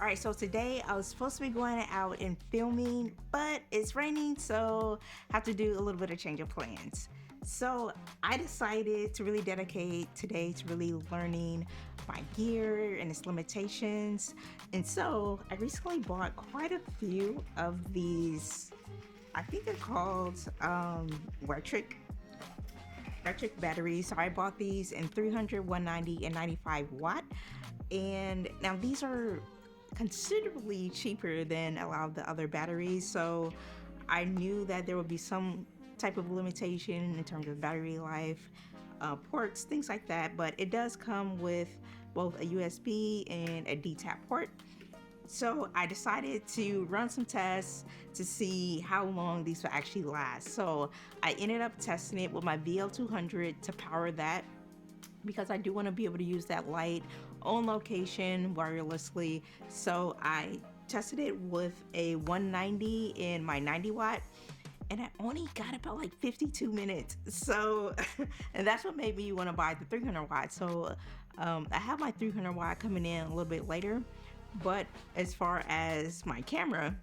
All right, so today I was supposed to be going out and filming, but it's raining, so I have to do a little bit of change of plans. So I decided to really dedicate today to really learning my gear and its limitations. And so I recently bought quite a few of these, I think they're called Reytric batteries. So I bought these in 300, 190, and 95 watt. And now these are considerably cheaper than a lot of the other batteries. So I knew that there would be some type of limitation in terms of battery life, ports, things like that. But it does come with both a USB and a D-tap port. So I decided to run some tests to see how long these will actually last. So I ended up testing it with my VL200 to power that, because I do want to be able to use that light on location wirelessly. So I tested it with a 190 in my 90 watt, and I only got about like 52 minutes. So, and that's what made me want to buy the 300 watt. So I have my 300 watt coming in a little bit later. But as far as my camera,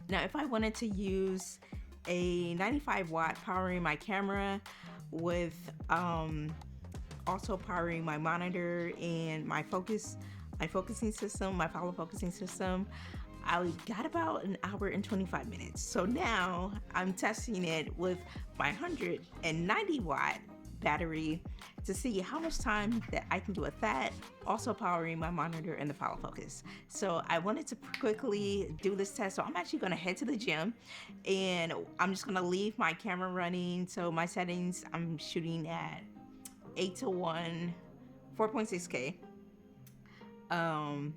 now if I wanted to use a 95 watt powering my camera with also powering my monitor and my focusing system, my follow focusing system, I got about an hour and 25 minutes. So now I'm testing it with my 190 watt battery to see how much time that I can do with that, also powering my monitor and the follow focus. So I wanted to quickly do this test. So I'm actually gonna head to the gym and I'm just gonna leave my camera running. So my settings, I'm shooting at 8:1, 4.6K. And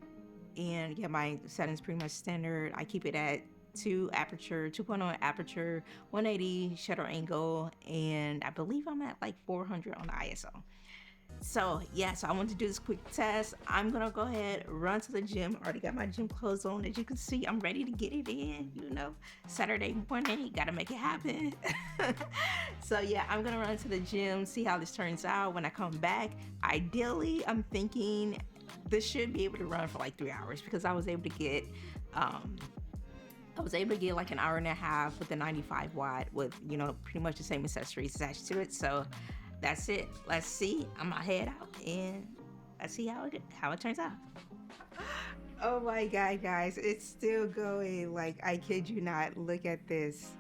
yeah, my settings pretty much standard. I keep it at 2.0 aperture, 180 shutter angle, and I believe I'm at like 400 on the ISO. So yeah, so I want to do this quick test. I'm gonna go ahead, run to the gym. Already got my gym clothes on. As you can see, I'm ready to get it in, Saturday morning, gotta make it happen. So yeah, I'm gonna run to the gym, see how this turns out. When I come back, ideally, I'm thinking this should be able to run for like 3 hours, because I was able to get like an hour and a half with the 95 watt with, pretty much the same accessories attached to it. So that's it. Let's see. I'm gonna head out and let's see how it turns out. Oh my God, guys, it's still going. Like, I kid you not. Look at this.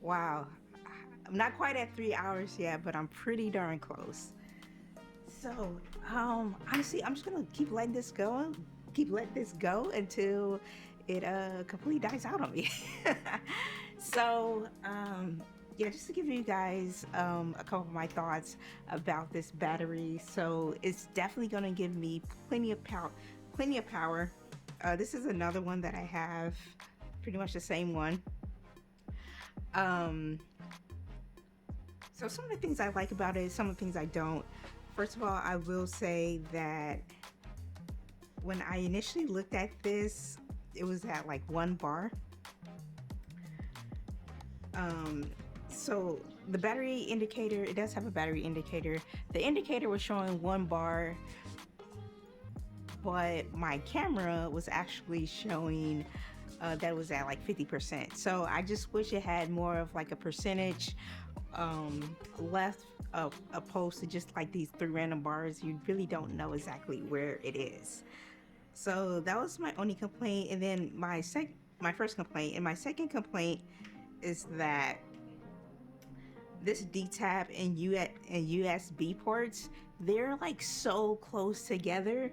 Wow. I'm not quite at 3 hours yet, but I'm pretty darn close. So, honestly, I'm just gonna keep letting this go until it completely dies out on me. So, yeah, just to give you guys a couple of my thoughts about this battery. So it's definitely going to give me plenty of power. This is another one that I have, pretty much the same one. So some of the things I like about it, some of the things I don't. First of all, I will say that when I initially looked at this, it was at like 1 bar. So the battery indicator, it does have a battery indicator. The indicator was showing 1 bar, but my camera was actually showing that was at like 50%. So I just wish it had more of like a percentage left opposed to just like these 3 random bars. You really don't know exactly where it is. So that was my only complaint. And then my first complaint, and my second complaint is that this D-tap and USB ports, they're like so close together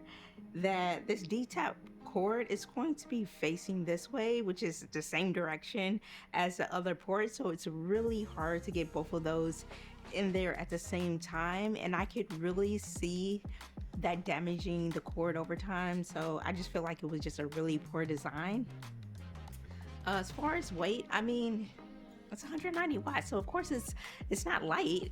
that this D-tap cord is going to be facing this way, which is the same direction as the other port. So it's really hard to get both of those in there at the same time. And I could really see that damaging the cord over time. So I just feel like it was just a really poor design. As far as weight, I mean, it's 190 watts, so of course it's not light.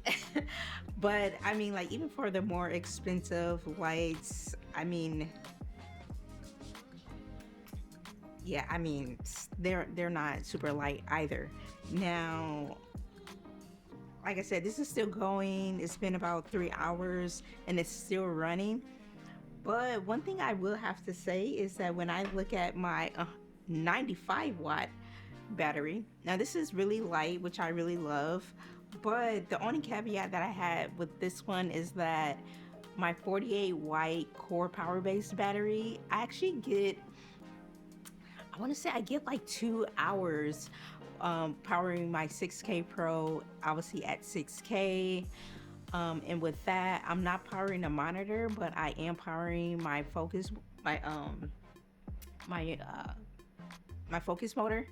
But I mean, like, even for the more expensive lights, I mean, yeah, I mean, they're not super light either. Now, like I said, this is still going. It's been about 3 hours and it's still running. But one thing I will have to say is that when I look at my 95-watt battery, now this is really light, which I really love, but the only caveat that I had with this one is that my 48-watt core power based battery, I actually get, I want to say I get like 2 hours powering my 6K Pro, obviously at 6K. And with that, I'm not powering the monitor, but I am powering my focus, my my focus motor.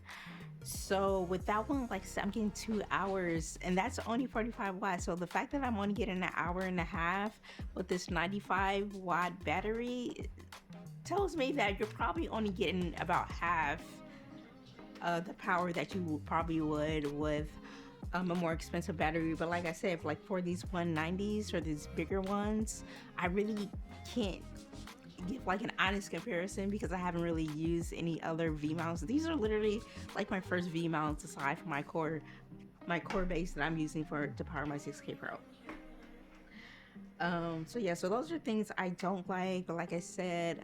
So with that one, like I said, I'm getting 2 hours, and that's only 45 watts. So the fact that I'm only getting an hour and a half with this 95-watt battery tells me that you're probably only getting about half the power that you probably would with a more expensive battery. But like I said, like for these 190s or these bigger ones, I really can't give like an honest comparison because I haven't really used any other V mounts. These are literally like my first V mounts aside from my core base that I'm using to power my 6K Pro. So yeah, so those are things I don't like, but like I said,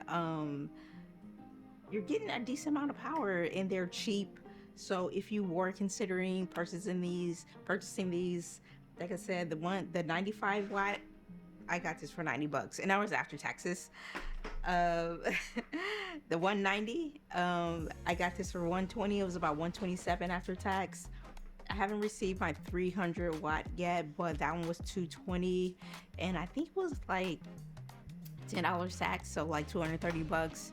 you're getting a decent amount of power and they're cheap. So if you were considering purchasing these, like I said, the 95-watt, I got this for $90, and that was after taxes. The 190, I got this for 120. It was about 127 after tax. I haven't received my 300-watt yet, but that one was 220, and I think it was like $10 tax, so like $230.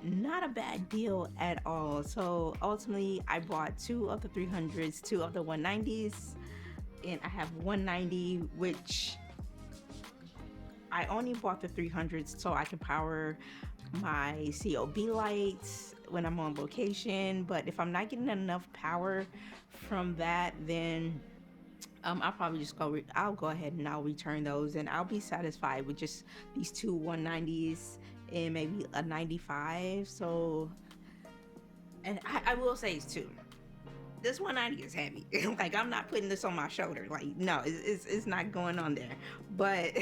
Not a bad deal at all. So ultimately, I bought 2 of the 300s, 2 of the 190s, and I have 190, which I only bought the 300s so I can power my COB lights when I'm on location. But if I'm not getting enough power from that, then I'll probably just I'll go ahead and I'll return those, and I'll be satisfied with just these 2 190s and maybe a 95. So, and I will say too, this 190 is heavy. Like, I'm not putting this on my shoulder. Like, no, it's not going on there. But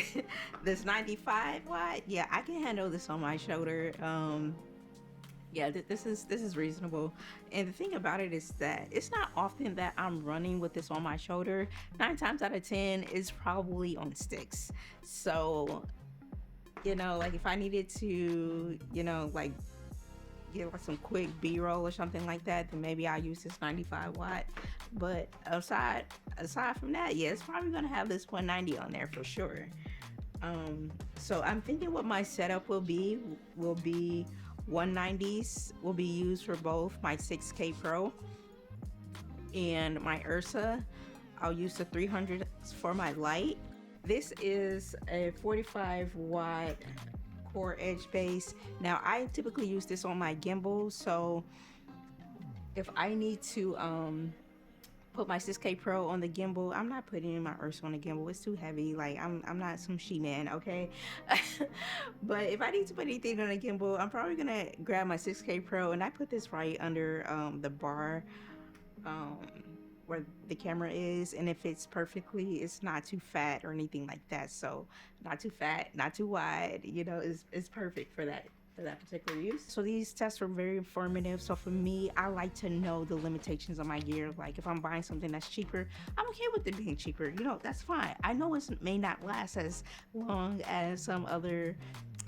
this 95 watt, yeah, I can handle this on my shoulder. Yeah, this is reasonable. And the thing about it is that it's not often that I'm running with this on my shoulder. 9 times out of 10, it's probably on sticks. So, like if I needed to, like get like some quick B-roll or something like that, then maybe I'll use this 95 watt. But aside from that, yeah, it's probably gonna have this 190 on there for sure. So I'm thinking what my setup will be 190s will be used for both my 6K Pro and my Ursa. I'll use the 300 for my light. This is a 45 watt core edge base. Now I typically use this on my gimbal, so if I need to put my 6K Pro on the gimbal, I'm not putting my Ursa on the gimbal. It's too heavy. Like I'm not some she-man, okay? But if I need to put anything on a gimbal, I'm probably gonna grab my 6K Pro, and I put this right under the bar where the camera is, and it fits perfectly. It's not too fat or anything like that. So not too fat, not too wide, it's perfect for that particular use. So these tests were very informative. So for me, I like to know the limitations of my gear. Like if I'm buying something that's cheaper, I'm okay with it being cheaper. That's fine. I know it may not last as long as some other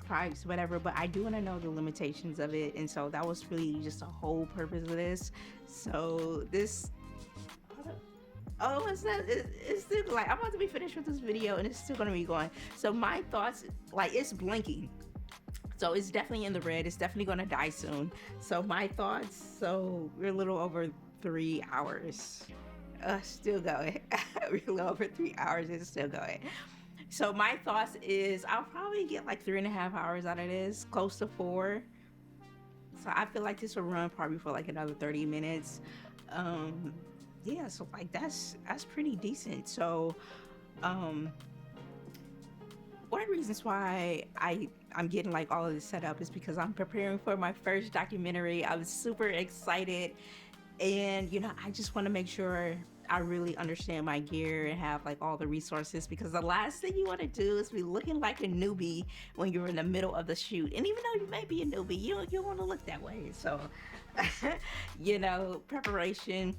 products, whatever, but I do want to know the limitations of it. And so that was really just the whole purpose of this. So this, it's still, like, I'm about to be finished with this video and it's still gonna be going. So my thoughts, like, it's blinking, so it's definitely in the red. It's definitely gonna die soon. So my thoughts, so we're a little over 3 hours, still going. We're a little over 3 hours, it's still going. So my thoughts is I'll probably get like 3.5 hours out of this, close to 4. So I feel like this will run probably for like another 30 minutes. Yeah, so like that's pretty decent. So one of the reasons why I'm getting like all of this set up is because I'm preparing for my first documentary. I was super excited, and I just want to make sure I really understand my gear and have like all the resources, because the last thing you want to do is be looking like a newbie when you're in the middle of the shoot. And even though you may be a newbie, you don't want to look that way. So, preparation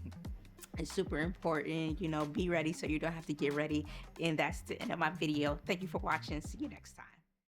is super important. Be ready so you don't have to get ready. And that's the end of my video. Thank you for watching. See you next time.